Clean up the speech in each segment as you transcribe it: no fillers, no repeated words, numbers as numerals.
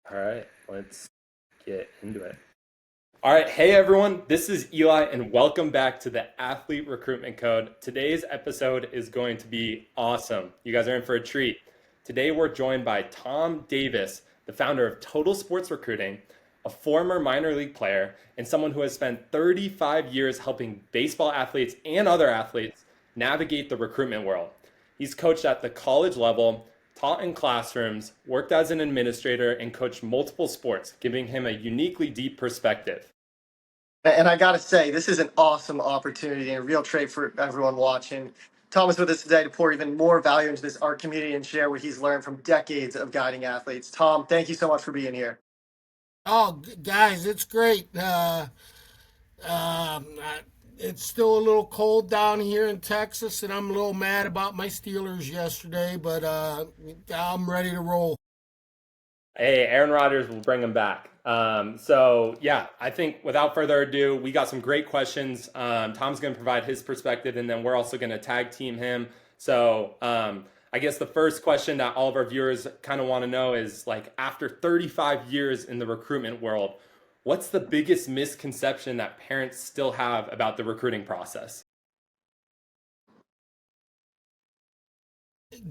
All right, let's get into it. All right, hey everyone, this is Eli, and welcome back to the Athlete Recruitment Code. Today's episode is going to be awesome. You guys are in for a treat. Today we're joined by Tom Davis, the founder of Total Sports Recruiting, a former minor league player, and someone who has spent 35 years helping baseball athletes and other athletes navigate the recruitment world. He's coached at the college level, taught in classrooms, worked as an administrator, and coached multiple sports, giving him a uniquely deep perspective. And I got to say, this is an awesome opportunity and a real treat for everyone watching. Tom is with us today to pour even more value into this art community and share what he's learned from decades of guiding athletes. Tom, thank you so much for being here. Oh, guys, it's great. Um, uh, it's still a little cold down here in Texas, and I'm a little mad about my Steelers yesterday, but I'm ready to roll. Hey, Aaron Rodgers will bring him back. So I think without further ado, we got some great questions. Tom's going to provide his perspective, and then we're also going to tag team him. I guess the first question that all of our viewers kind of want to know is like, after 35 years in the recruitment world, what's the biggest misconception that parents still have about the recruiting process?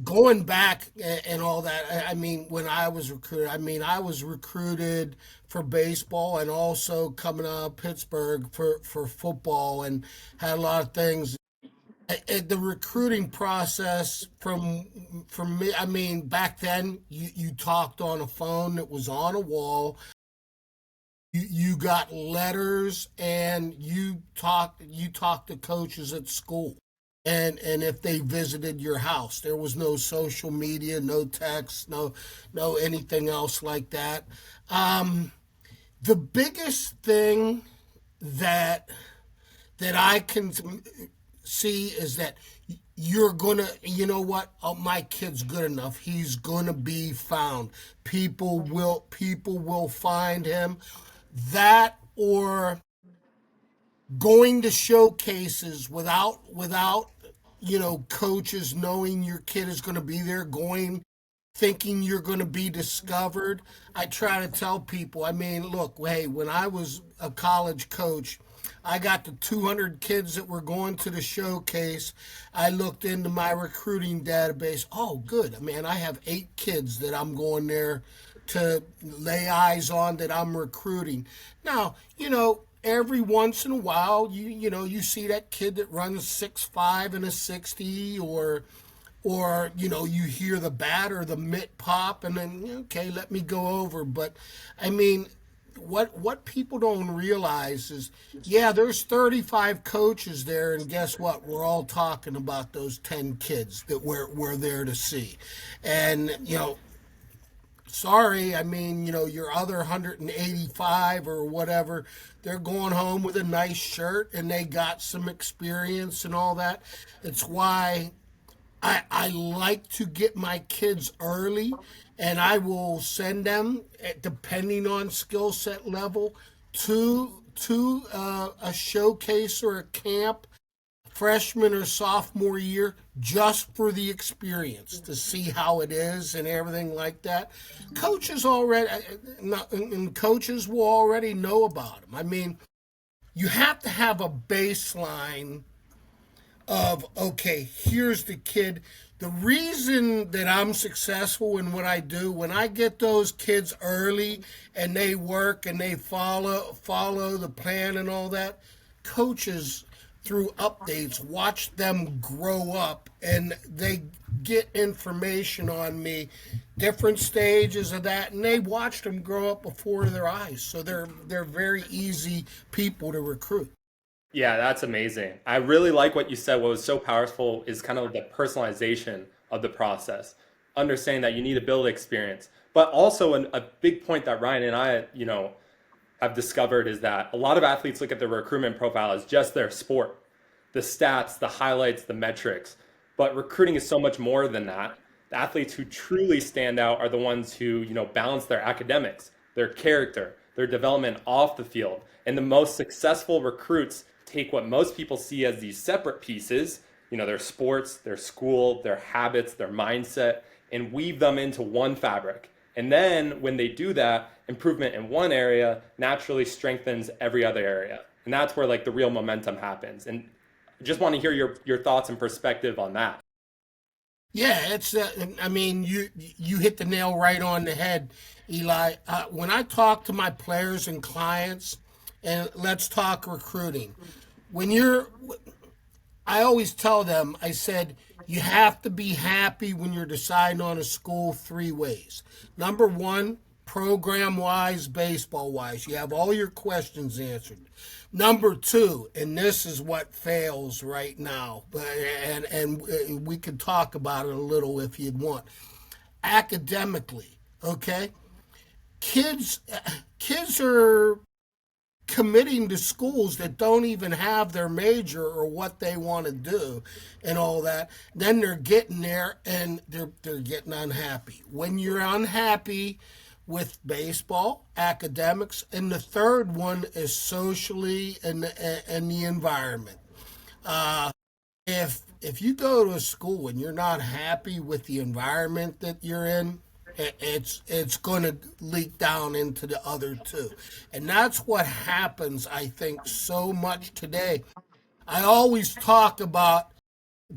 Going back and all that, I mean, when I was recruited, I was recruited for baseball and also coming out of Pittsburgh for football and had a lot of things. The recruiting process from me, I mean, back then you talked on a phone that was on a wall. You got letters and you talked to coaches at school. And if they visited your house, there was no social media, no text, no anything else like that. Um, the biggest thing that that I can see is that you're gonna, you know what? Oh, my kid's good enough. He's gonna be found. People will find him. That or going to showcases without coaches knowing your kid is going to be there, going thinking you're going to be discovered. I try to tell people, I mean, look, hey, when I was a college coach, I got the 200 kids that were going to the showcase. I looked into my recruiting database. Oh, good. Man, I have 8 kids that I'm going there to lay eyes on, that I'm recruiting. Now, every once in a while, you see that kid that runs 6'5" and a 60, or you hear the bat or the mitt pop, and then okay, let me go over. But I mean, what people don't realize is, yeah, there's 35 coaches there, and guess what? We're all talking about those 10 kids that we're there to see, and sorry, I mean, your other 185 or whatever, they're going home with a nice shirt and they got some experience and all that. It's why I like to get my kids early, and I will send them, depending on skill set level, to a showcase or a camp freshman or sophomore year, just for the experience, to see how it is and everything like that. Coaches already and coaches will already know about them. I mean, you have to have a baseline of, okay, here's the kid. The reason that I'm successful in what I do, when I get those kids early and they work and they follow the plan and all that, coaches through updates watch them grow up, and they get information on me, different stages of that, and they watch them grow up before their eyes. So they're very easy people to recruit. Yeah, that's amazing. I really like what you said. What was so powerful is kind of the personalization of the process, understanding that you need to build experience. But also, a big point that Ryan and I, have discovered is that a lot of athletes look at their recruitment profile as just their sport, the stats, the highlights, the metrics. But recruiting is so much more than that. The athletes who truly stand out are the ones who, balance their academics, their character, their development off the field. And the most successful recruits take what most people see as these separate pieces, their sports, their school, their habits, their mindset, and weave them into one fabric. And then when they do that, improvement in one area naturally strengthens every other area. And that's where like the real momentum happens. And I just want to hear your thoughts and perspective on that. Yeah, it's. I mean, you hit the nail right on the head, Eli. When I talk to my players and clients, and let's talk recruiting. When you're, I always tell them, I said, you have to be happy when you're deciding on a school three ways. Number one, program wise, baseball wise, you have all your questions answered. Number two, and this is what fails right now, and we could talk about it a little if you'd want. Academically, okay? Kids, kids are committing to schools that don't even have their major or what they want to do and all that. Then they're getting there and they're getting unhappy. When you're unhappy with baseball, academics, and the third one is socially and the environment. If you go to a school and you're not happy with the environment that you're in, it's going to leak down into the other two. And that's what happens, I think, so much today. I always talk about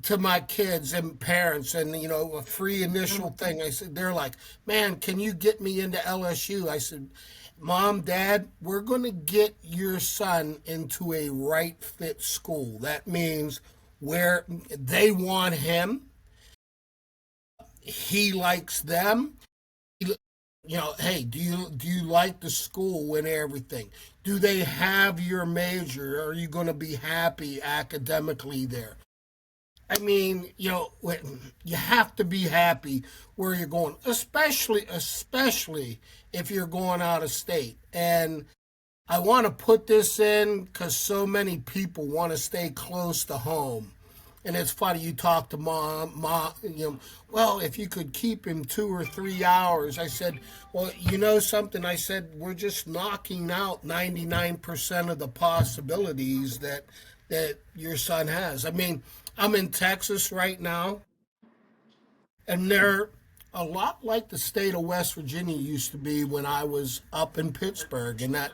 to my kids and parents and a free initial thing. I said, they're like, man, can you get me into LSU? I said, Mom, Dad, we're going to get your son into a right fit school. That means where they want him, he likes them. Hey, do you like the school and everything? Do they have your major? Are you going to be happy academically there? I mean, you have to be happy where you're going, especially if you're going out of state. And I want to put this in because so many people want to stay close to home. And it's funny, you talk to mom, well, if you could keep him 2 or 3 hours. I said, well, you know something? I said, we're just knocking out 99% of the possibilities that your son has. I mean, I'm in Texas right now, and they're a lot like the state of West Virginia used to be when I was up in Pittsburgh. And that,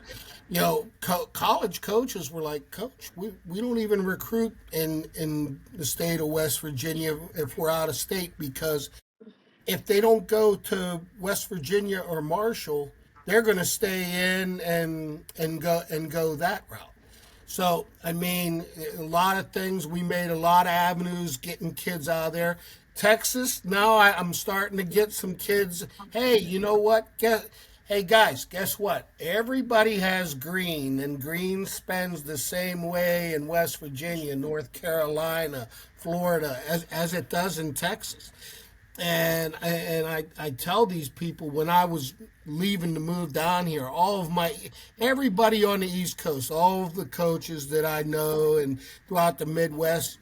college coaches were like, Coach, we don't even recruit in the state of West Virginia if we're out of state, because if they don't go to West Virginia or Marshall, they're going to stay in and go that route. So, I mean, a lot of things. We made a lot of avenues getting kids out of there. Texas, now I'm starting to get some kids. Hey, you know what? Hey, guys, guess what? Everybody has green, and green spends the same way in West Virginia, North Carolina, Florida, as it does in Texas. And I tell these people when I was leaving to move down here, everybody on the East Coast, all of the coaches that I know and throughout the Midwest,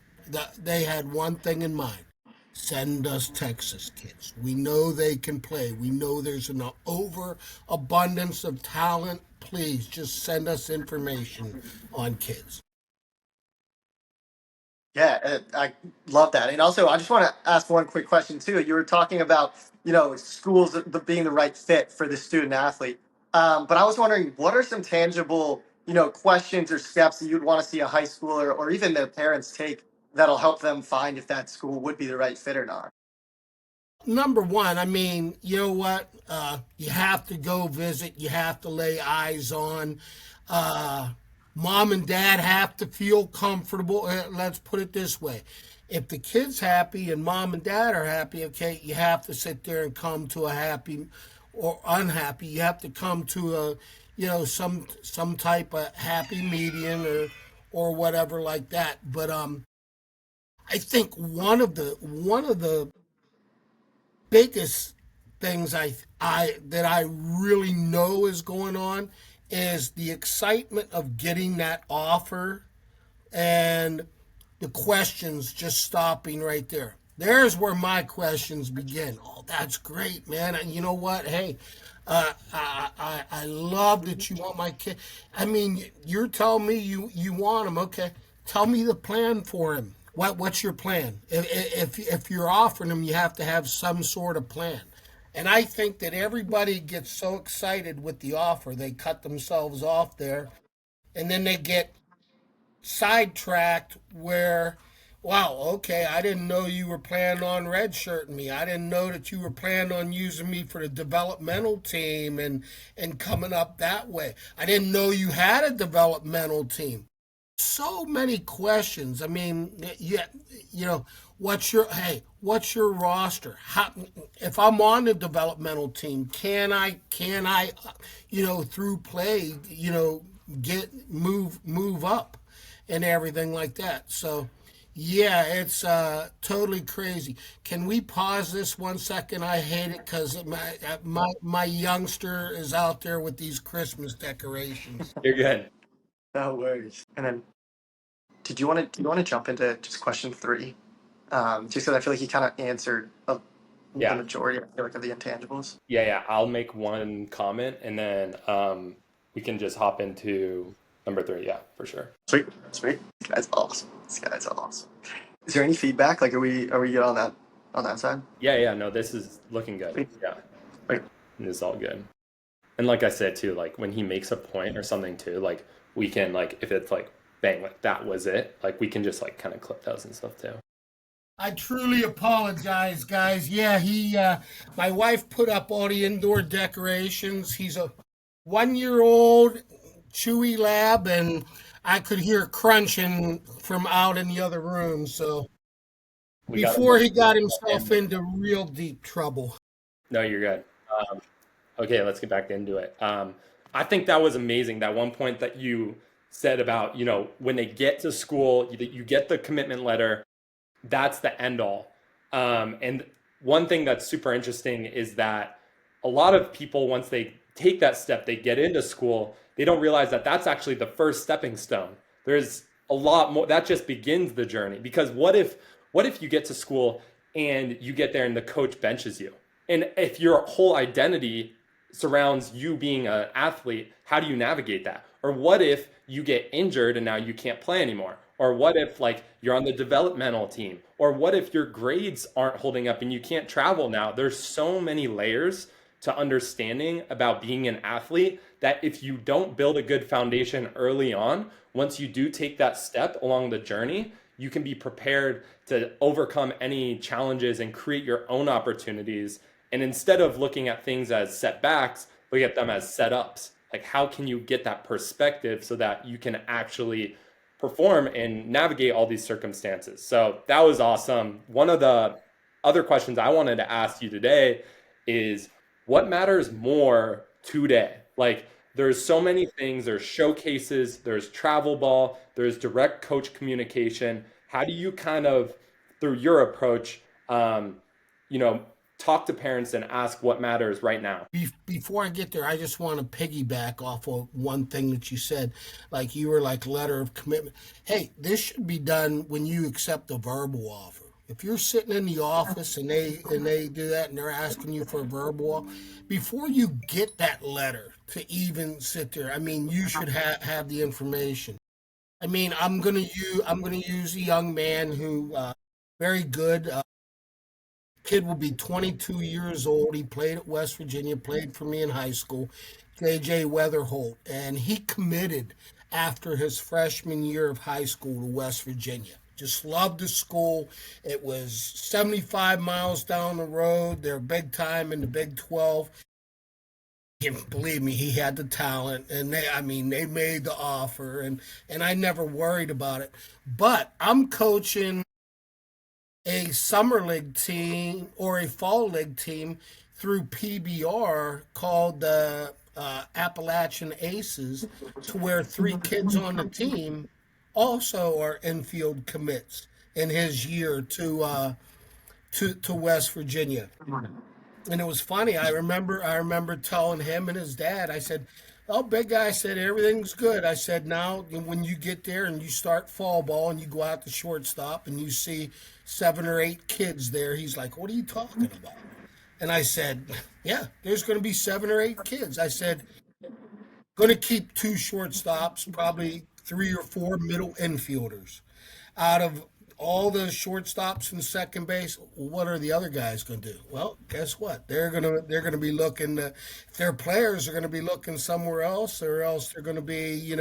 they had one thing in mind: send us Texas kids. We know they can play. We know there's an overabundance of talent. Please just send us information on kids. Yeah, I love that. And also, I just want to ask one quick question too. You were talking about, schools being the right fit for the student athlete. But I was wondering, what are some tangible, questions or steps that you'd want to see a high schooler or even their parents take that'll help them find if that school would be the right fit or not? Number one, I mean, you know what? You have to go visit. You have to lay eyes on. Uh, Mom and dad have to feel comfortable. Let's put it this way. If the kid's happy and mom and dad are happy, okay, you have to sit there and come to a happy or unhappy. You have to come to some type of happy median or whatever like that. But I think one of the biggest things I that I really know is going on is the excitement of getting that offer and the questions just stopping right there. There's where my questions begin. Oh, that's great, man. And you know what? Hey, I love that you want my kid. I mean, you're telling me you want him. Okay, tell me the plan for him. What's your plan? If you're offering him, you have to have some sort of plan. And I think that everybody gets so excited with the offer, they cut themselves off there, and then they get sidetracked where, wow, okay, I didn't know you were planning on redshirting me. I didn't know that you were planning on using me for the developmental team and coming up that way. I didn't know you had a developmental team. So many questions. I mean, yeah, you know, what's your roster? How, if I'm on the developmental team, can I through play, get move up and everything like that. So, yeah, it's totally crazy. Can we pause this 1 second? I hate it because my youngster is out there with these Christmas decorations. You're good. No worries. And then, do you want to jump into just question three? Just because I feel like he kind of answered the Yeah. majority, I feel like, of the intangibles. Yeah. I'll make one comment and then we can just hop into number three. Yeah, for sure. Sweet, sweet. This guy's awesome. This guy's awesome. Is there any feedback? Like, are we good on that side? Yeah. No, this is looking good. Sweet. Yeah, Sweet. this is all good. And like I said too, like when he makes a point or something too, like we can like if it's like bang, like that was it, like we can just like kind of clip those and stuff too. I truly apologize, guys. Yeah, my wife put up all the indoor decorations. He's a 1 year old Chewy lab, and I could hear crunching from out in the other room. So We got before he got him. himself into real deep trouble. No, you're good. Okay, let's get back into it. I think that was amazing. That one point that you said about, when they get to school, you get the commitment letter, that's the end all. And one thing that's super interesting is that a lot of people, once they take that step, they get into school, they don't realize that that's actually the first stepping stone. There's a lot more that just begins the journey. Because what if you get to school and you get there and the coach benches you? And if your whole identity surrounds you being an athlete, how do you navigate that? Or what if you get injured and now you can't play anymore? Or what if like you're on the developmental team? Or what if your grades aren't holding up and you can't travel now? There's so many layers to understanding about being an athlete that if you don't build a good foundation early on, once you do take that step along the journey, you can be prepared to overcome any challenges and create your own opportunities. And instead of looking at things as setbacks, look at them as setups. Like, how can you get that perspective so that you can actually perform and navigate all these circumstances? So that was awesome. One of the other questions I wanted to ask you today is what matters more today? Like, there's so many things. There's showcases, there's travel ball, there's direct coach communication. How do you kind of, through your approach, you know, talk to parents and ask what matters right now? Before I get there, I just want to piggyback off of one thing that you said. Like you were like letter of commitment. Hey, this should be done when you accept a verbal offer. If you're sitting in the office and they do that and they're asking you for a verbal offer, before you get that letter to even sit there, I mean, you should have the information. I mean, I'm gonna use a young man who very good. Kid will be 22 years old. He played at West Virginia, played for me in high school, JJ Weatherholt, and he committed after his freshman year of high school to West Virginia. Just loved the school. It was 75 miles down the road. They're big time in the Big 12. And believe me, he had the talent, and they made the offer, and I never worried about it. But I'm coaching a summer league team or a fall league team through PBR called the Appalachian Aces, to where three kids on the team also are infield commits in his year to West Virginia. And it was funny. I remember telling him and his dad. I said, "Oh, big guy," I said, "everything's good." I said, "Now, when you get there and you start fall ball and you go out to shortstop and you see 7 or 8 kids there," he's like, "What are you talking about?" And I said, "Yeah, there's going to be 7 or 8 kids." I said, "Going to keep 2 shortstops, probably 3 or 4 middle infielders out of all the shortstops and second base. What are the other guys going to do? Well, guess what? They're gonna be looking. If their players are going to be looking somewhere else, or else they're going to be,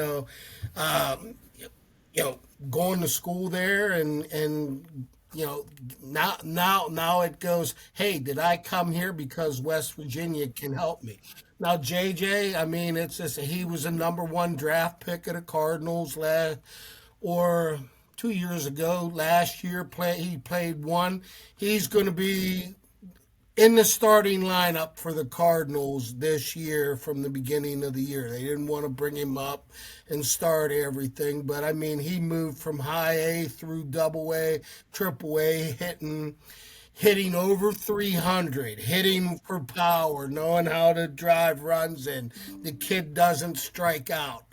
um, you know, going to school there, and now it goes. Hey, did I come here because West Virginia can help me? Now JJ, I mean, it's just he was a number one draft pick of the Cardinals last or 2 years ago. Last year, he played one. He's going to be in the starting lineup for the Cardinals this year from the beginning of the year. They didn't want to bring him up and start everything, but I mean, he moved from high A through double A, triple A, hitting over 300, hitting for power, knowing how to drive runs in. The kid doesn't strike out.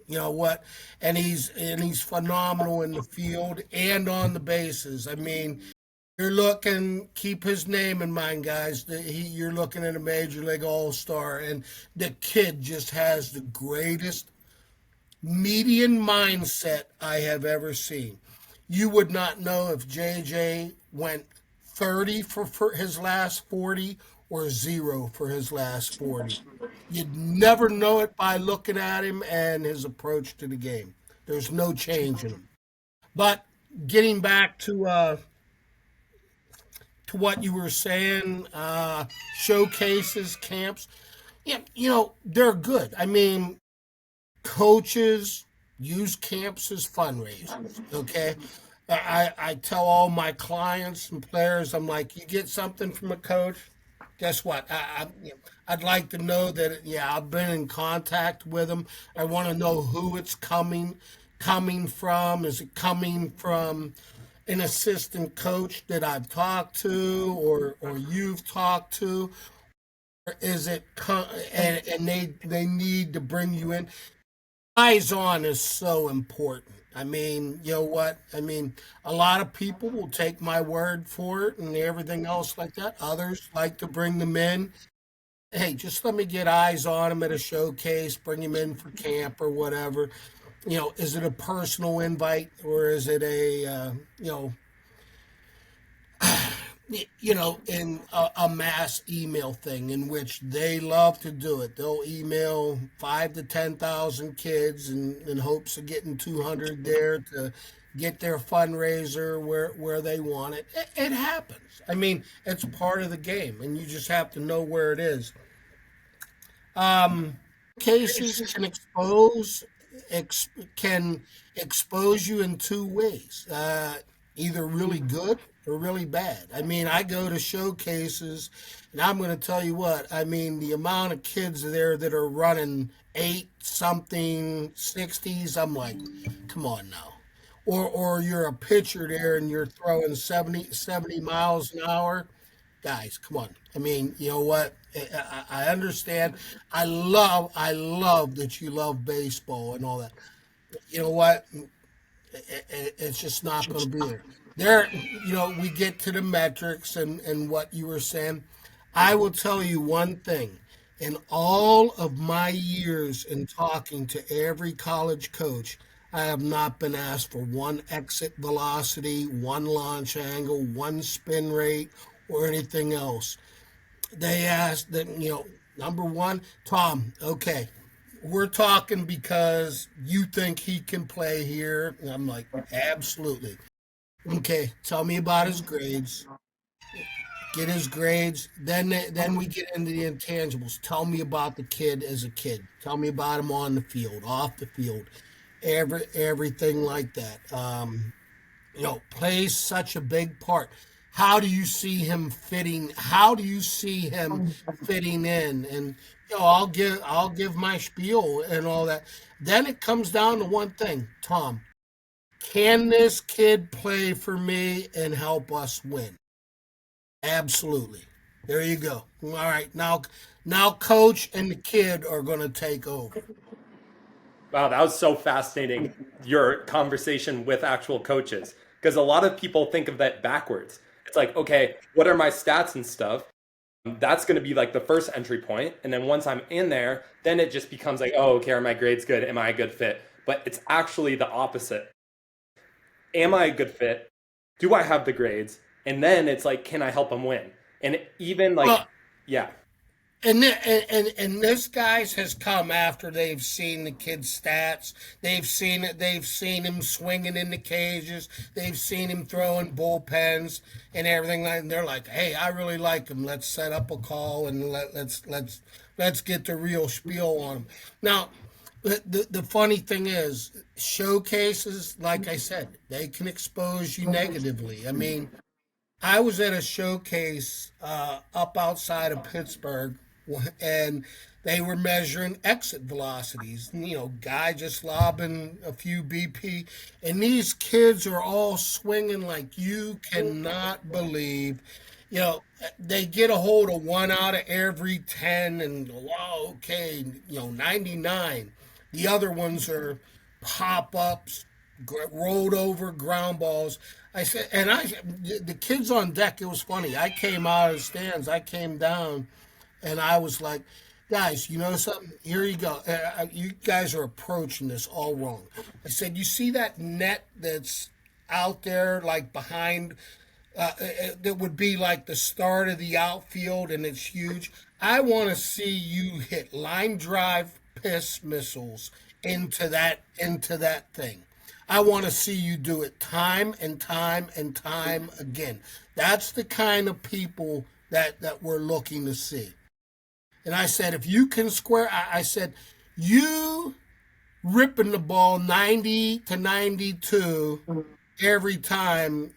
You know what? And he's phenomenal in the field and on the bases. I mean, you're looking, keep his name in mind, guys. You're looking at a major league all star, and the kid just has the greatest median mindset I have ever seen. You would not know if JJ went 30 for his last 40 or zero for his last 40. You'd never know it by looking at him and his approach to the game. There's no change in him. But getting back to what you were saying, showcases, camps, yeah, they're good. I mean, coaches use camps as fundraisers. Okay, I tell all my clients and players, I'm like, you get something from a coach. Guess what? I'd like to know that. Yeah, I've been in contact with them. I want to know who it's coming from. Is it coming from an assistant coach that I've talked to, or you've talked to? Or is it and they need to bring you in? Eyes on is so important. I mean, you know what? I mean, a lot of people will take my word for it and everything else like that. Others like to bring them in. Hey, just let me get eyes on them at a showcase, bring them in for camp or whatever. Is it a personal invite, or is it a, in a mass email thing in which they love to do it. They'll email 5 to 10,000 kids in hopes of getting 200 there to get their fundraiser where they want it. It happens. I mean, it's part of the game, and you just have to know where it is. Cases ex, can expose you in two ways, either really good or really bad. I mean, I go to showcases, and I'm going to tell you what, I mean, the amount of kids there that are running eight something 60s, I'm like, come on now. Or you're a pitcher there and you're throwing 70 miles an hour. Guys, come on. I mean, you know what? I understand. I love that you love baseball and all that. You know what? It's just not going to be there. We get to the metrics and what you were saying. I will tell you one thing. In all of my years in talking to every college coach, I have not been asked for one exit velocity, one launch angle, one spin rate, or anything else. They asked that, number one, Tom, okay, we're talking because you think he can play here. And I'm like, absolutely. Okay, tell me about his grades. Get his grades. Then we get into the intangibles. Tell me about the kid as a kid. Tell me about him on the field, off the field, everything like that. Plays such a big part. How do you see him fitting? How do you see him fitting in? And I'll give my spiel and all that. Then it comes down to one thing, Tom. Can this kid play for me and help us win? Absolutely. There you go. All right, now coach and the kid are going to take over. Wow, that was so fascinating, your conversation with actual coaches. Because a lot of people think of that backwards. It's like, okay, what are my stats and stuff? That's going to be like the first entry point. And then once I'm in there, then it just becomes like, oh, okay, are my grades good? Am I a good fit? But it's actually the opposite. am I a good fit? Do I have the grades? And then it's like, can I help them win? And even like, Well, yeah, and this guys has come after they've seen the kid's stats. They've seen it. They've seen him swinging in the cages. They've seen him throwing bullpens and everything. And they're like, "Hey, I really like him. Let's set up a call and let's get the real spiel on him." Now, the funny thing is, showcases, like I said, they can expose you negatively. I mean, I was at a showcase up outside of Pittsburgh, and they were measuring exit velocities. You know, guy just lobbing a few BP, and these kids are all swinging like you cannot believe. You know, they get a hold of 1 out of every 10, and wow, okay, 99. The other ones are pop ups, rolled over ground balls. I said, and the kids on deck, it was funny. I came out of the stands, I came down, and I was like, guys, you know something? Here you go. You guys are approaching this all wrong. I said, you see that net that's out there, like behind, that would be like the start of the outfield, and it's huge. I want to see you hit line drive piss missiles into that thing. I want to see you do it time and time and time again. That's the kind of people that we're looking to see. And I said, if you can square, I said, you ripping the ball 90 to 92 every time,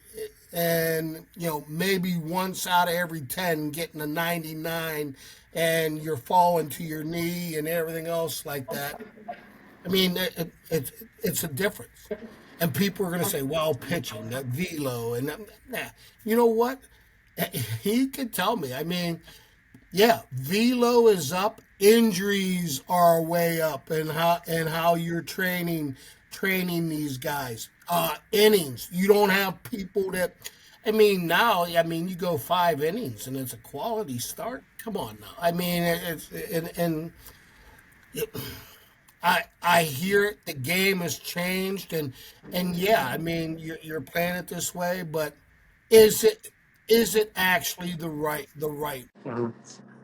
and maybe once out of every 10 getting a 99, and you're falling to your knee and everything else like that. I mean, it's a difference. And people are going to say, well, pitching, that velo, and that, nah. You know what? He could tell me. I mean, yeah, velo is up, injuries are way up, and how you're training these guys. Innings, you don't have people that. I mean, now, you go 5 innings and it's a quality start. Come on now. I mean, it's and I hear it. The game has changed, and yeah, I mean, you're playing it this way, but is it actually the right? Mhm.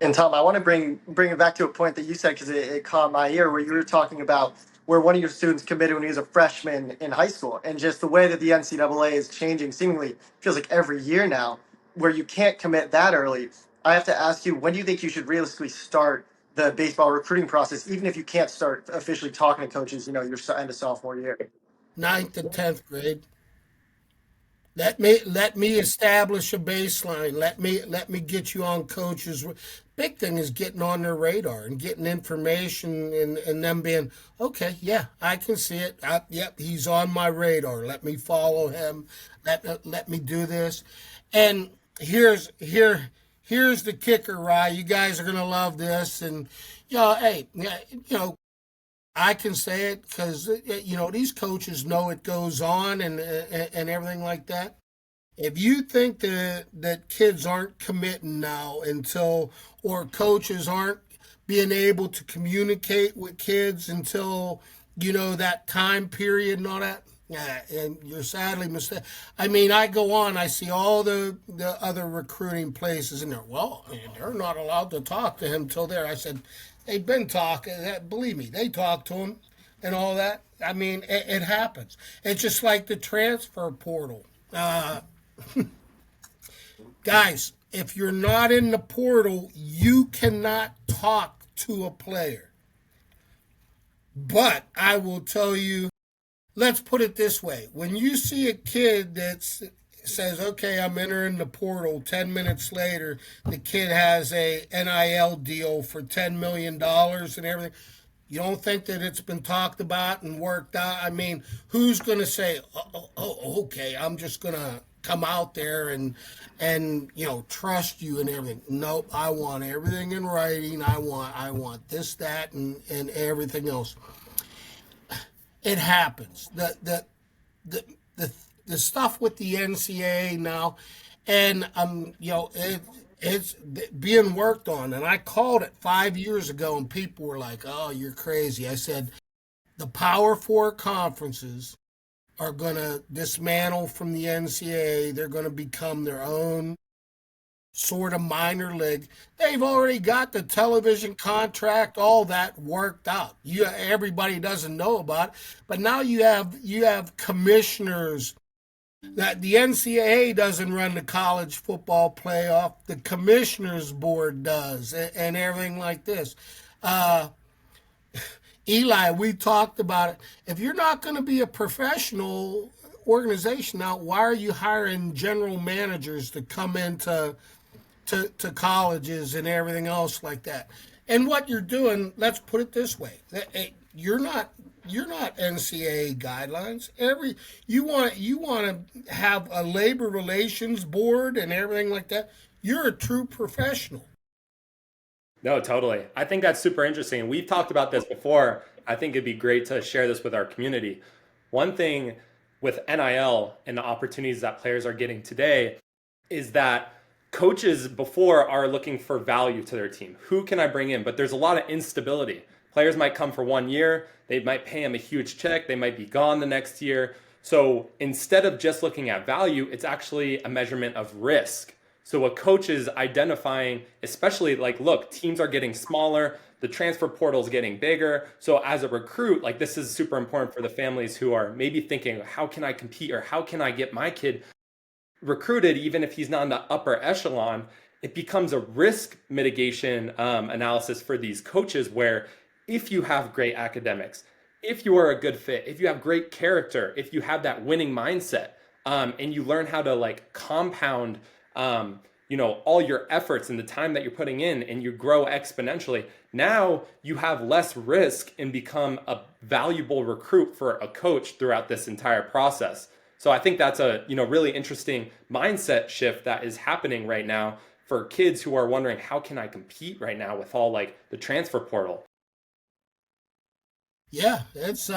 And Tom, I want to bring it back to a point that you said because it caught my ear where you were talking about where one of your students committed when he was a freshman in high school, and just the way that the NCAA is changing, seemingly feels like every year now, where you can't commit that early. I have to ask you, when do you think you should realistically start the baseball recruiting process, even if you can't start officially talking to coaches, your end of sophomore year? Ninth and 10th grade. Let me establish a baseline. Let me get you on coaches. Big thing is getting on their radar and getting information, and them being okay. Yeah, I can see it. Yep, he's on my radar. Let me follow him. Let me do this. And here's the kicker, Rye. You guys are gonna love this. And hey, yeah, I can say it because these coaches know it goes on, and everything like that. If you think that kids aren't committing now until, or coaches aren't being able to communicate with kids until that time period and all that, yeah, and you're sadly mistaken. I mean, I go on, I see all the other recruiting places in there. Well, they're not allowed to talk to him till there. I said, they've been talking. Believe me, they talk to him and all that. I mean, it happens. It's just like the transfer portal. Guys, if you're not in the portal, you cannot talk to a player. But I will tell you, let's put it this way. When you see a kid that says, okay, I'm entering the portal, 10 minutes later, the kid has a NIL deal for $10 million dollars and everything, you don't think that it's been talked about and worked out? I mean, who's going to say, okay, I'm just going to come out there and trust you and everything? Nope, I want everything in writing. I want this, that, and everything else. It happens. The stuff with the NCAA now, and it's being worked on. And I called it 5 years ago, and people were like, "Oh, you're crazy." I said the Power Four conferences are going to dismantle from the NCAA. They're going to become their own sort of minor league. They've already got the television contract, all that worked out. Everybody doesn't know about it, but now you have commissioners that the NCAA doesn't run the college football playoff. The commissioners board does, and everything like this. Uh, Eli, we talked about it. If you're not going to be a professional organization now, why are you hiring general managers to come into to colleges and everything else like that? And what you're doing, let's put it this way: you're not NCAA guidelines. You want to have a labor relations board and everything like that. You're a true professional. No, totally. I think that's super interesting. We've talked about this before. I think it'd be great to share this with our community. One thing with NIL and the opportunities that players are getting today is that coaches before are looking for value to their team. Who can I bring in? But there's a lot of instability. Players might come for 1 year, they might pay them a huge check, they might be gone the next year. So instead of just looking at value, it's actually a measurement of risk. So a coach is identifying, especially like, look, teams are getting smaller, the transfer portal is getting bigger. So as a recruit, like this is super important for the families who are maybe thinking, how can I compete or how can I get my kid recruited, even if he's not in the upper echelon? It becomes a risk mitigation analysis for these coaches where if you have great academics, if you are a good fit, if you have great character, if you have that winning mindset, and you learn how to like compound, all your efforts and the time that you're putting in and you grow exponentially, now you have less risk and become a valuable recruit for a coach throughout this entire process. So I think that's a really interesting mindset shift that is happening right now for kids who are wondering, how can I compete right now with all like the transfer portal? Yeah, it's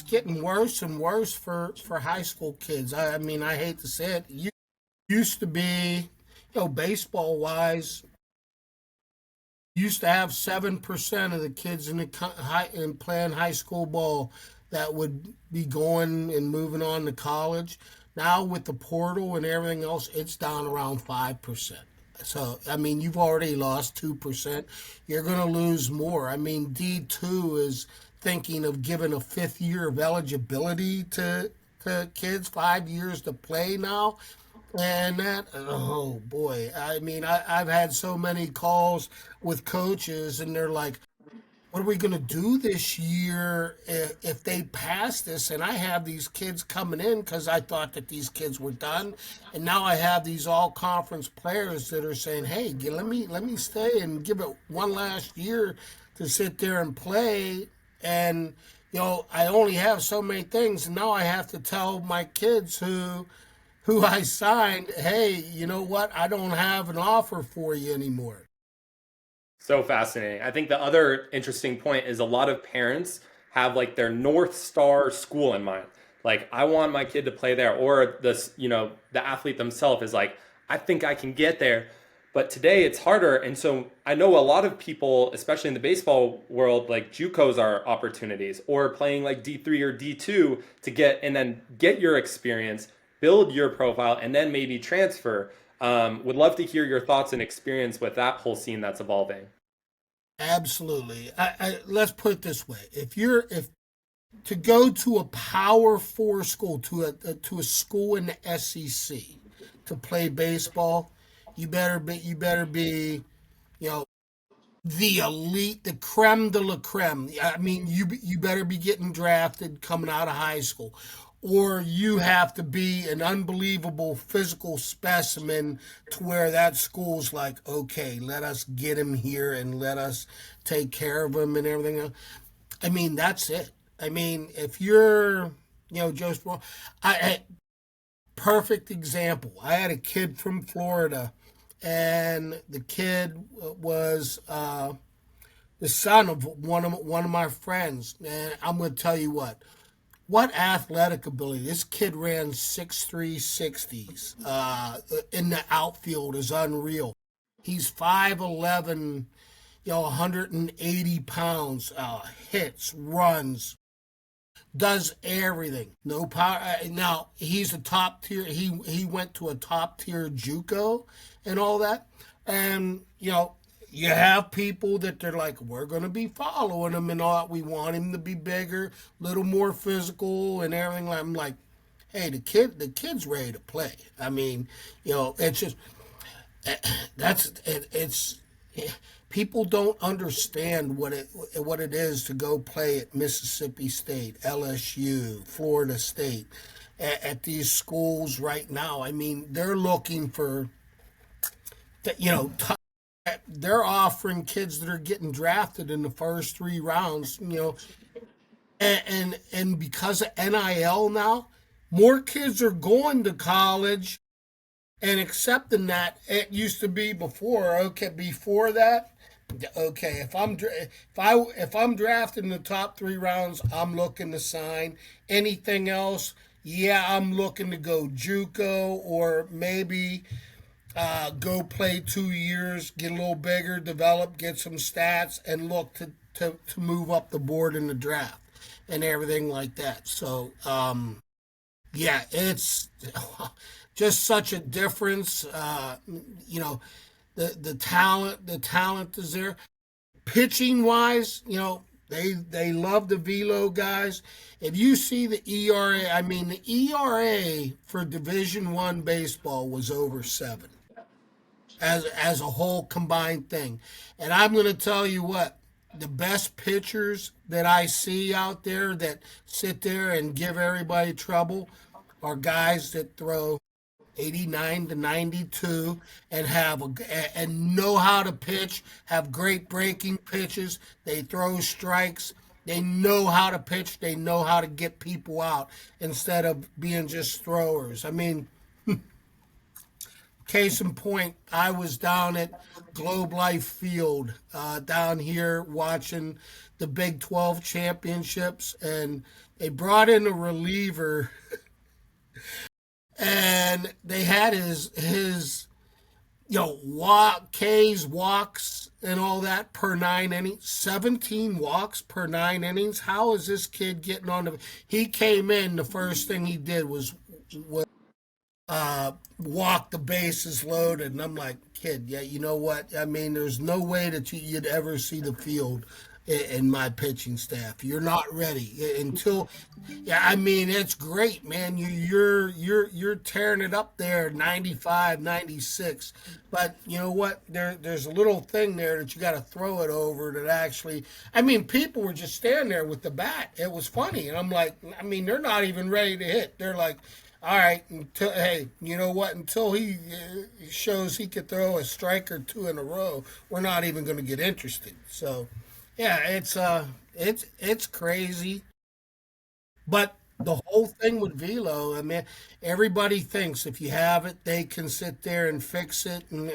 getting worse and worse for high school kids. I mean, I hate to say it. You used to be, baseball wise, used to have 7% of the kids in playing high school ball that would be going and moving on to college. Now with the portal and everything else, it's down around 5%. So I mean, you've already lost 2%. You're going to lose more. I mean, D2 is thinking of giving a fifth year of eligibility to kids, 5 years to play now. And that, oh boy, I mean, I've had so many calls with coaches, and they're like, what are we going to do this year if they pass this? And I have these kids coming in because I thought that these kids were done. And now I have these all conference players that are saying, hey, let me stay and give it one last year to sit there and play. And, I only have so many things. And now I have to tell my kids who I signed, hey, you know what? I don't have an offer for you anymore. So fascinating. I think the other interesting point is a lot of parents have like their North Star school in mind. Like, I want my kid to play there, or the athlete themselves is like, I think I can get there. But today it's harder. And so I know a lot of people, especially in the baseball world, like JUCOs are opportunities or playing like D3 or D2 to get and then get your experience, build your profile, and then maybe transfer. Would love to hear your thoughts and experience with that whole scene that's evolving. Absolutely. Let's put it this way: if to go to a Power 4 school, to a school in the SEC to play baseball, you better be you know the elite, the creme de la creme. I mean, you better be getting drafted coming out of high school, or you have to be an unbelievable physical specimen to where that school's like, okay, let us get him here and let us take care of him and everything else. I mean, that's it. I mean, if you're, just perfect example. I had a kid from Florida, and the kid was the son of one of my friends. And I'm going to tell you what athletic ability. This kid ran 6'3", 60s. In the outfield is unreal. He's 5'11", 180 pounds, hits, runs, does everything. No power. Now he's a top tier. He went to a top tier JUCO and all that. And you have people that they're like, we're gonna be following him and all. We want him to be bigger, little more physical and everything. I'm like, hey, the kid's ready to play. I mean, it's just it's people don't understand what it is to go play at Mississippi State, LSU, Florida State, at these schools right now. I mean, they're looking for they're offering kids that are getting drafted in the first 3 rounds, and because of NIL now, more kids are going to college and accepting that. It used to be before. Okay, before that, okay, if I'm drafted in the top 3 rounds, I'm looking to sign. Anything else, yeah, I'm looking to go JUCO or maybe go play 2 years, get a little bigger, develop, get some stats, and look to move up the board in the draft and everything like that. So, yeah, it's just such a difference. The talent is there. Pitching wise, they love the velo guys. If you see the ERA, I mean the ERA for Division 1 baseball was over 7 as a whole combined thing. And I'm going to tell you what, the best pitchers that I see out there that sit there and give everybody trouble are guys that throw 89 to 92 and and know how to pitch, have great breaking pitches, they throw strikes, they know how to pitch, they know how to get people out instead of being just throwers. I mean, case in point, I was down at Globe Life Field down here watching the Big 12 championships, and they brought in a reliever, and they had his walks and all that per 9 innings, 17 walks per 9 innings. How is this kid getting on the? He came in, the first thing he did was walk the bases loaded, and I'm like, kid, yeah, you know what? I mean, there's no way that you'd ever see the field in my pitching staff. You're not ready until, yeah. I mean, it's great, man. You're tearing it up there, 95, 96. But you know what? There's a little thing there that you got to throw it over that actually. I mean, people were just standing there with the bat. It was funny, and I'm like, I mean, they're not even ready to hit. They're like, all right, hey, you know what? Until he shows he could throw a strike or two in a row, we're not even going to get interested. So, yeah, it's crazy. But the whole thing with velo, I mean, everybody thinks if you have it, they can sit there and fix it. And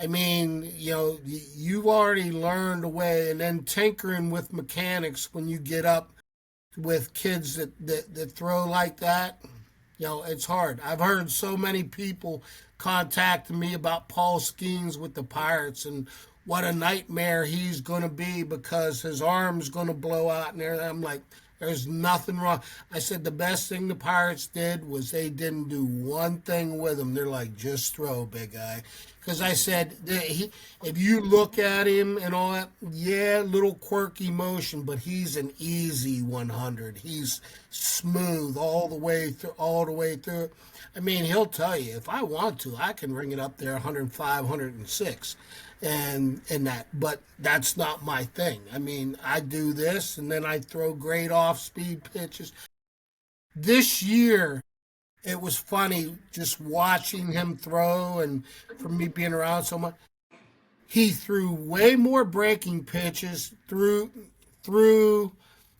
I mean, you've already learned a way, and then tinkering with mechanics when you get up with kids that throw like that. It's hard. I've heard so many people contacting me about Paul Skeens with the Pirates and what a nightmare he's going to be because his arm's going to blow out and everything. I'm like, there's nothing wrong. I said the best thing the Pirates did was they didn't do one thing with him. They're like, just throw, big guy. Because I said, if you look at him and all that, yeah, little quirky motion, but he's an easy 100. He's smooth all the way through, all the way through. I mean, he'll tell you if I want to, I can ring it up there 105, 106, and that. But that's not my thing. I mean, I do this, and then I throw great off-speed pitches. This year, it was funny just watching him throw, and for me being around so much, he threw way more breaking pitches, threw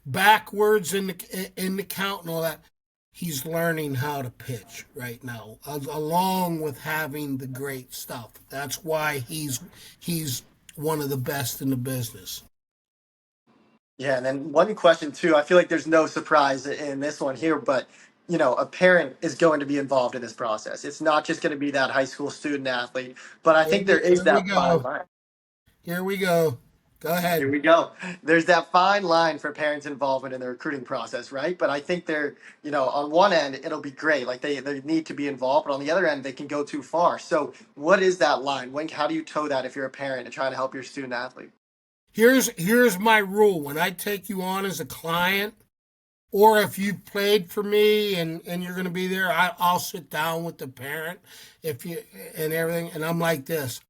backwards in the count and all that. He's learning how to pitch right now, along with having the great stuff. That's why he's one of the best in the business. Yeah, and then one question too. I feel like there's no surprise in this one here, but a parent is going to be involved in this process. It's not just going to be that high school student athlete, but I Here think there we, is here we that fine go. line. Here we go. Go Here ahead. we go. There's that fine line for parents' involvement in the recruiting process, right? But I think they're, on one end, it'll be great. Like they need to be involved, but on the other end, they can go too far. So what is that line? How do you toe that if you're a parent and trying to help your student athlete? Here's my rule. When I take you on as a client, or if you played for me and you're going to be there, I'll sit down with the parent if you and everything, and I'm like this.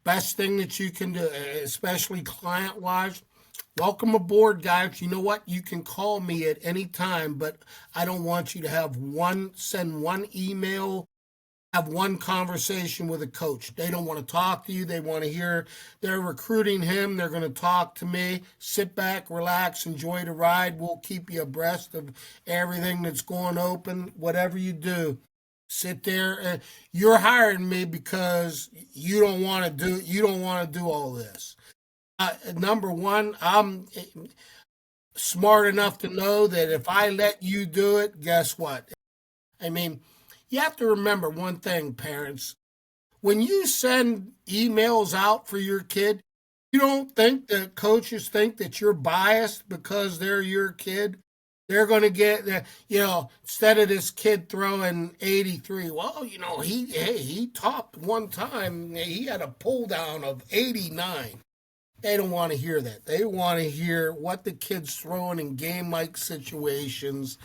Best thing that you can do, especially client wise, welcome aboard, guys. You know what? You can call me at any time, but I don't want you to send one email, have one conversation with a coach. They don't want to talk to you. They want to hear they're recruiting him. They're going to talk to me. Sit back, relax, enjoy the ride. We'll keep you abreast of everything that's going open. Whatever you do, sit there. And you're hiring me because you don't want to do all this. Number one, I'm smart enough to know that if I let you do it, guess what? I mean, you have to remember one thing, parents. When you send emails out for your kid, you don't think that coaches think that you're biased because they're your kid. They're going to get, instead of this kid throwing 83, well, he topped one time. He had a pull down of 89. They don't want to hear that. They want to hear what the kid's throwing in game-like situations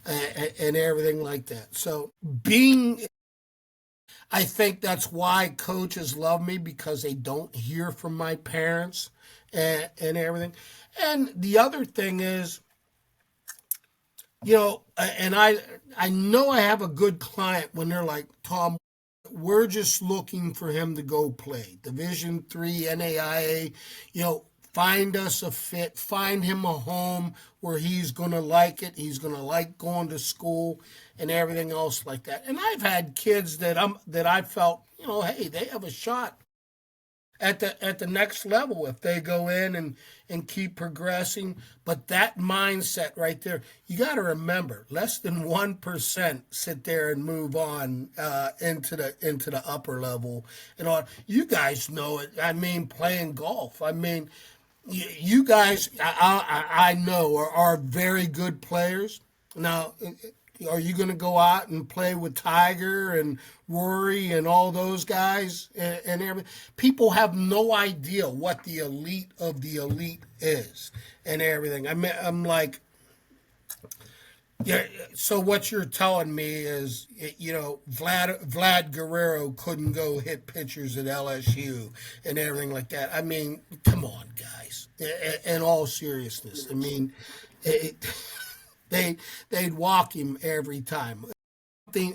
and everything like that. So I think that's why coaches love me, because they don't hear from my parents and everything. And the other thing is, and I know I have a good client when they're like, Tom, we're just looking for him to go play Division 3 NAIA. Find us a fit, find him a home where he's going to like it. He's going to like going to school and everything else like that. And I've had kids that I felt, hey, they have a shot at the next level if they go in and keep progressing. But that mindset right there, you got to remember, less than 1% sit there and move on into the upper level and all. You guys know it. I mean, playing golf. I mean, you guys, I know are very good players. Now, are you going to go out and play with Tiger and Rory and all those guys and everything? People have no idea what the elite of the elite is and everything. I'm like, yeah. So what you're telling me is, Vlad Guerrero couldn't go hit pitchers at LSU and everything like that. I mean, come on, guys. In all seriousness, I mean, it, they'd walk him every time.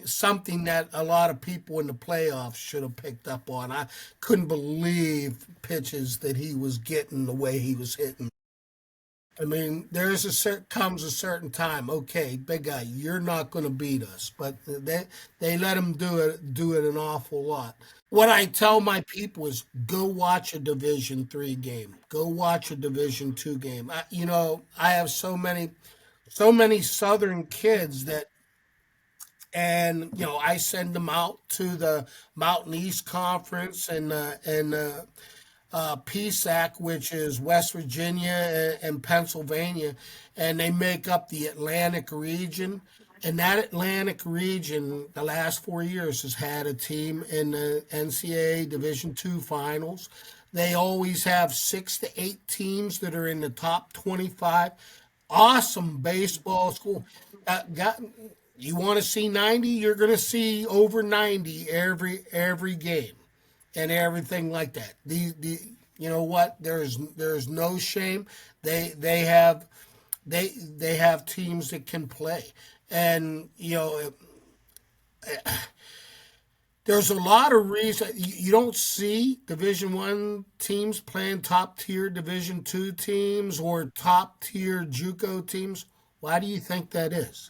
Something that a lot of people in the playoffs should have picked up on. I couldn't believe pitches that he was getting the way he was hitting. I mean, comes a certain time. Okay, big guy, you're not going to beat us, but they let him do it an awful lot. What I tell my people is, go watch a Division 3 game, go watch a Division 2 game. I have so many Southern kids and I send them out to the Mountain East Conference and PSAC, which is West Virginia and Pennsylvania, and they make up the Atlantic region. And that Atlantic region, the last 4 years, has had a team in the NCAA Division 2 finals. They always have 6 to 8 teams that are in the top 25. Awesome baseball school. You want to see 90? You're going to see over 90 every game and everything like that. You know what? There's no shame. They have teams that can play, and there's a lot of reasons you don't see Division 1 teams playing top tier Division 2 teams or top tier JUCO teams. Why do you think that is?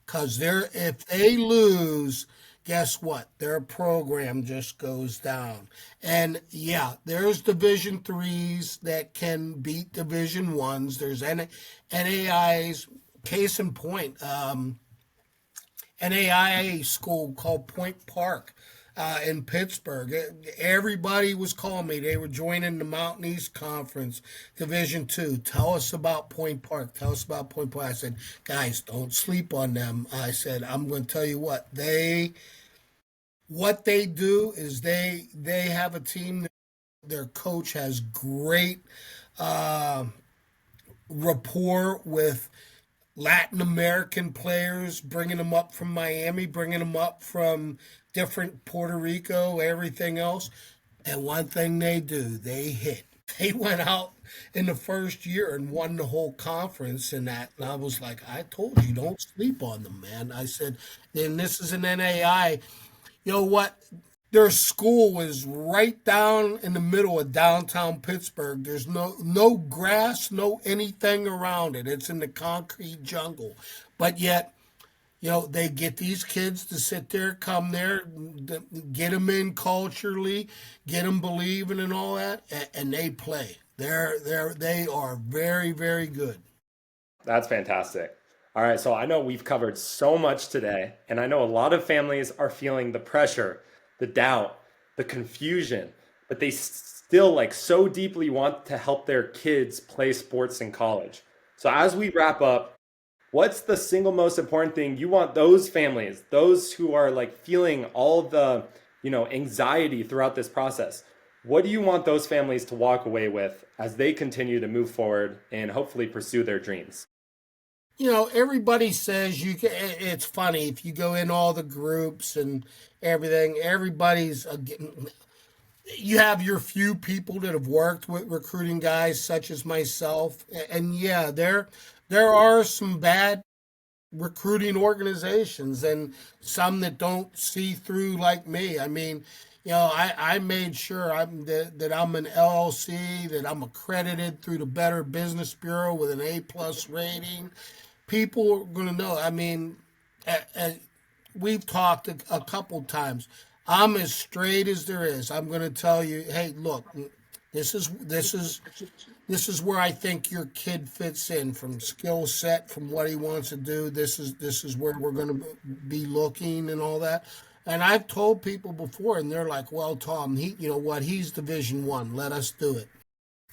Because if they lose, guess what? Their program just goes down. And yeah, there's Division 3s that can beat Division 1s. There's NAIAs. Case in point, NAIA school called Point Park. in Pittsburgh. Everybody was calling me. They were joining the Mountain East Conference, Division Two. Tell us about Point Park. Tell us about Point Park. I said, guys, don't sleep on them. I said, I'm going to tell you what they do is they have a team. Their coach has great uh, rapport with Latin American players, bringing them up from Miami, bringing them up from different Puerto Rico, everything else. And one thing they do, they hit. They went out in the first year and won the whole conference and that. And I was like, I told you, don't sleep on them, man. I said, and this is an NAI. You know what? Their school was right down in the middle of downtown Pittsburgh. There's no grass, no anything around it. It's in the concrete jungle. But yet, they get these kids to sit there, come there, get them in culturally, get them believing and all that, and they play. They are very, very good. That's fantastic. All right, so I know we've covered so much today, and I know a lot of families are feeling the pressure, the doubt, the confusion, but they still like so deeply want to help their kids play sports in college. So as we wrap up, what's the single most important thing you want those families, those who are like feeling all the, anxiety throughout this process? What do you want those families to walk away with as they continue to move forward and hopefully pursue their dreams? Everybody says you can. It's funny if you go in all the groups and everything. Everybody's you have your few people that have worked with recruiting guys, such as myself, and yeah, there are some bad recruiting organizations and some that don't see through like me. I mean, I made sure that I'm an LLC, that I'm accredited through the Better Business Bureau with an A+ rating. People are going to know. I mean, we've talked a couple times. I'm as straight as there is. I'm going to tell you, hey, look, this is where I think your kid fits in from skill set, from what he wants to do. This is where we're going to be looking and all that. And I've told people before, and they're like, "Well, Tom, you know what? He's Division 1. Let us do it."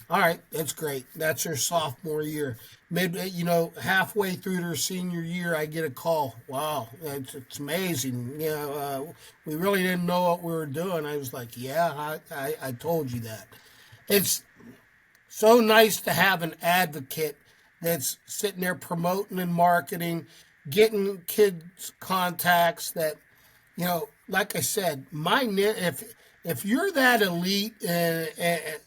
All right, that's great. That's their sophomore year. Halfway through their senior year, I get a call. Wow, it's amazing. We really didn't know what we were doing. I was like, yeah, I told you that. It's so nice to have an advocate that's sitting there promoting and marketing, getting kids contacts that, like I said, if you're that elite and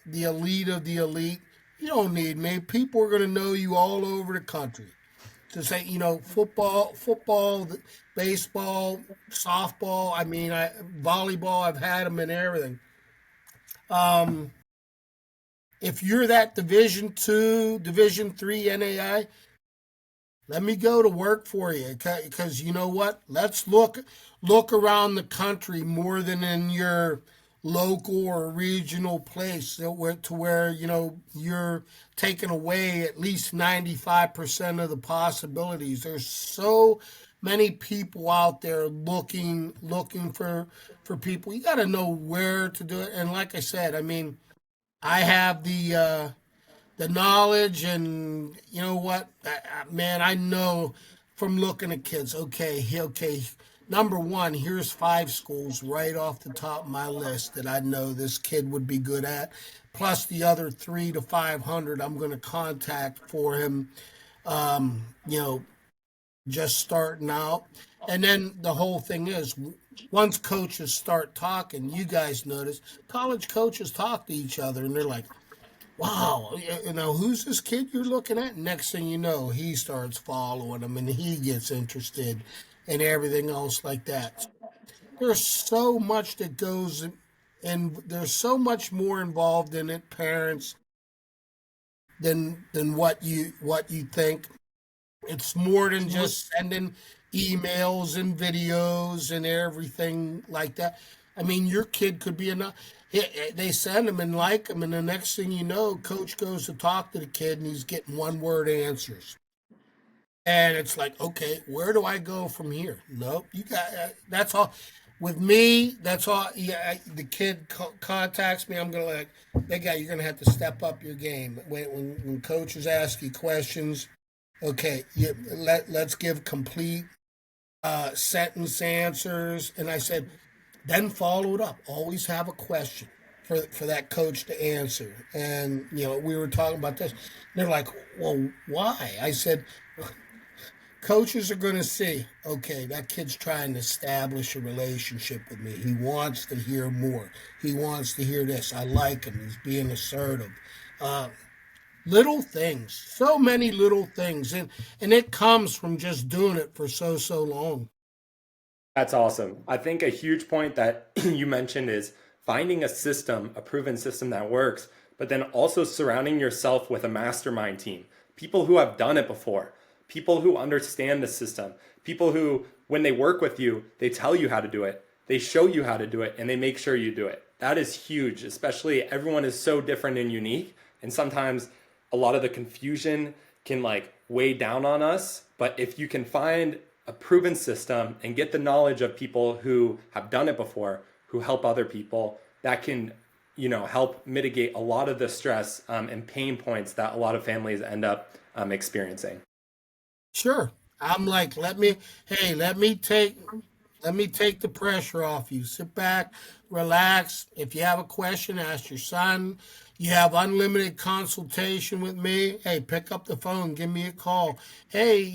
the elite of the elite, you don't need me. People are going to know you all over the country. To say, football, baseball, softball. I mean, volleyball. I've had them in everything. Um, if you're that Division 2, Division 3 NAI, let me go to work for you, because you know what? Let's look around the country more than in your local or regional place, to where you're taking away at least 95% of the possibilities. There's so many people out there looking for people. You got to know where to do it. And like I said, I mean, I have the knowledge, and you know what, man, I know from looking at kids. Okay, number one, here's 5 schools right off the top of my list that I know this kid would be good at, plus the other 3 to 500 I'm going to contact for him, you know just starting out. And then the whole thing is, once coaches start talking, you guys notice college coaches talk to each other and they're like, wow, who's this kid you're looking at? Next thing you know, he starts following him and he gets interested and everything else like that. There's so much that goes in, and there's so much more involved in it, parents, than what you think. It's more than just sending emails and videos and everything like that. I mean, your kid could be enough. They send him and like him, and the next thing you know, coach goes to talk to the kid, and he's getting one-word answers. And it's like, okay, where do I go from here? Nope, you got that's all. With me, that's all. Yeah, the kid contacts me. I'm gonna like, big guy. You're gonna have to step up your game when coaches ask you questions. Okay, let's give complete sentence answers. And I said, then follow it up. Always have a question for that coach to answer. And we were talking about this. They're like, well, why? I said, coaches are going to see, okay, that kid's trying to establish a relationship with me. He wants to hear more. He wants to hear this. I like him. He's being assertive. Uh, Little things, so many little things, and it comes from just doing it for so long. That's awesome. I think a huge point that you mentioned is finding a system, a proven system that works, but then also surrounding yourself with a mastermind team, people who have done it before, people who understand the system, people who, when they work with you, they tell you how to do it, they show you how to do it, and they make sure you do it. That is huge, especially everyone is so different and unique. And sometimes a lot of the confusion can like weigh down on us. But if you can find a proven system and get the knowledge of people who have done it before, who help other people, that can, help mitigate a lot of the stress and pain points that a lot of families end up experiencing. Sure. I'm like, hey, let me take the pressure off you. Sit back, relax. If you have a question, ask your son. You have unlimited consultation with me. Hey, pick up the phone, give me a call. Hey,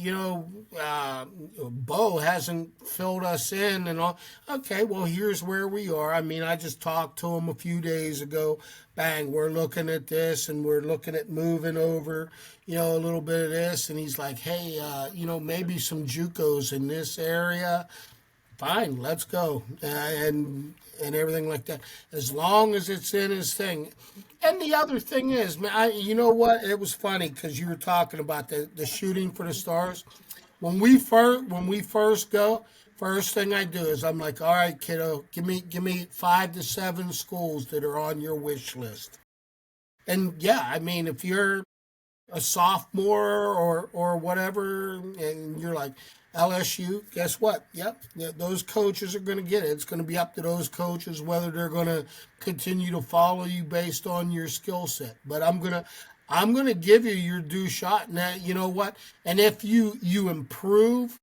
Bo hasn't filled us in and all. Okay, well, here's where we are. I mean, I just talked to him a few days ago. Bang, we're looking at this and we're looking at moving over, a little bit of this. And he's like, hey, maybe some JUCOs in this area. Fine, let's go, and everything like that. As long as it's in his thing. And the other thing is, man, you know what? It was funny because you were talking about the shooting for the stars. When we first go, first thing I do is I'm like, all right, kiddo, give me 5 to 7 schools that are on your wish list. And yeah, I mean, if you're a sophomore or whatever, and you're like LSU, guess what? Yep, yeah, those coaches are going to get it. It's going to be up to those coaches whether they're going to continue to follow you based on your skill set. But I'm gonna give you your due shot. And you know what? And if you improve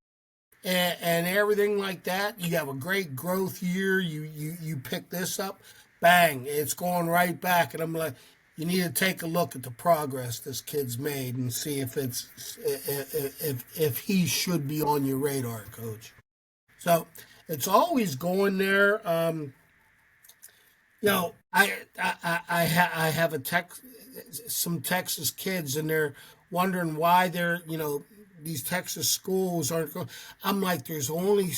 and everything like that, you have a great growth year. You pick this up, bang, it's going right back. And I'm like, you need to take a look at the progress this kid's made and see if he should be on your radar, coach. So it's always going there. I have some Texas kids, and they're wondering why these Texas schools aren't going. I'm like, there's only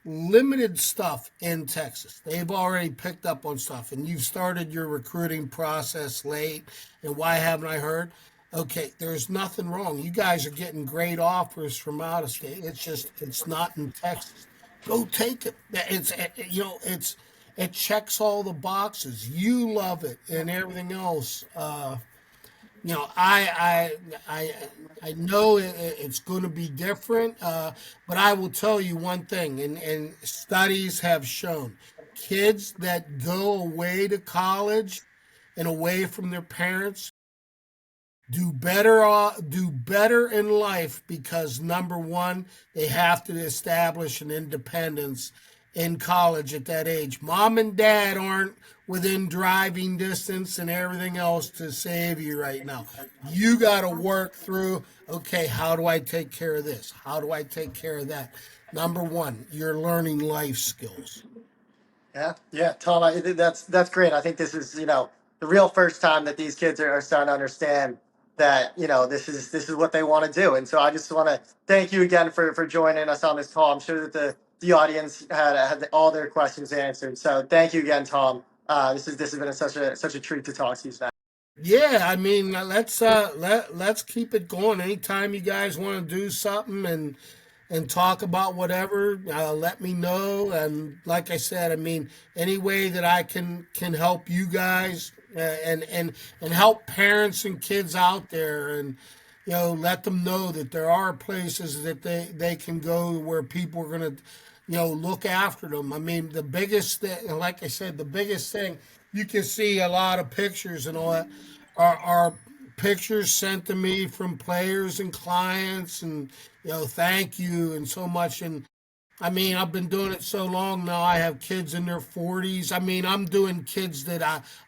limited stuff in Texas. They've already picked up on stuff, and you've started your recruiting process late. And why haven't I heard? Okay, there's nothing wrong. You guys are getting great offers from out of state. It's not in Texas. Go take it. It checks all the boxes. You love it and everything else. I know it's going to be different, but I will tell you one thing, and studies have shown kids that go away to college and away from their parents do better in life because number one, they have to establish an independence in college at that age. Mom and dad aren't within driving distance and everything else to save you right now. You got to work through, okay, how do I take care of this? How do I take care of that? Number one, you're learning life skills. Yeah, yeah, Tom, that's great. I think this is the real first time that these kids are starting to understand that this is what they want to do. And so I just want to thank you again for joining us on this call. I'm sure that the audience had all their questions answered. So thank you again, Tom. This has been such a treat to talk to you tonight. Yeah, I mean, let's keep it going. Anytime you guys want to do something and talk about whatever, let me know. And like I said, I mean, any way that I can help you guys and help parents and kids out there, and let them know that there are places that they can go where people are gonna look after them. I mean, the biggest thing, like I said, the biggest thing, you can see a lot of pictures and all that are pictures sent to me from players and clients, and thank you and so much. And I mean, I've been doing it so long now. I have kids in their 40s. I mean, I'm doing kids that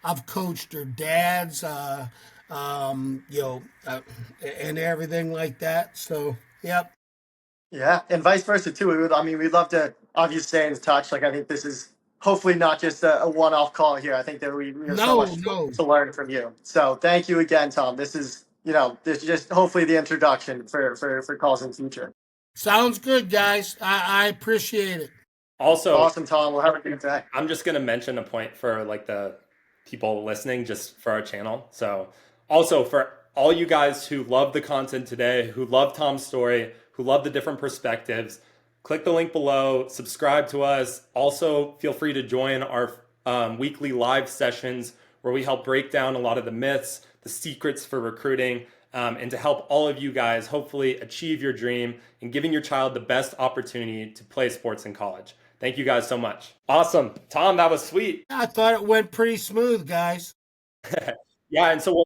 I've coached their dads, um, you know, uh, and everything like that. So, yep. Yeah, and vice versa too. I mean, we'd love to obviously stay in touch. Like, I think this is hopefully not just a one-off call here. I think that we have so No, much no. to learn from you. So thank you again, Tom. This is, this is just hopefully the introduction for calls in the future. Sounds good, guys. I appreciate it. Also, Awesome, Tom. We'll have a good day. I'm just gonna mention a point for like the people listening, just for our channel. So, also for all you guys who love the content today, who love Tom's story, who love the different perspectives, click the link below, subscribe to us. Also, feel free to join our weekly live sessions where we help break down a lot of the myths, the secrets for recruiting, and to help all of you guys hopefully achieve your dream and giving your child the best opportunity to play sports in college. Thank you guys so much. Awesome. Tom, that was sweet. I thought it went pretty smooth, guys. Yeah, and so we'll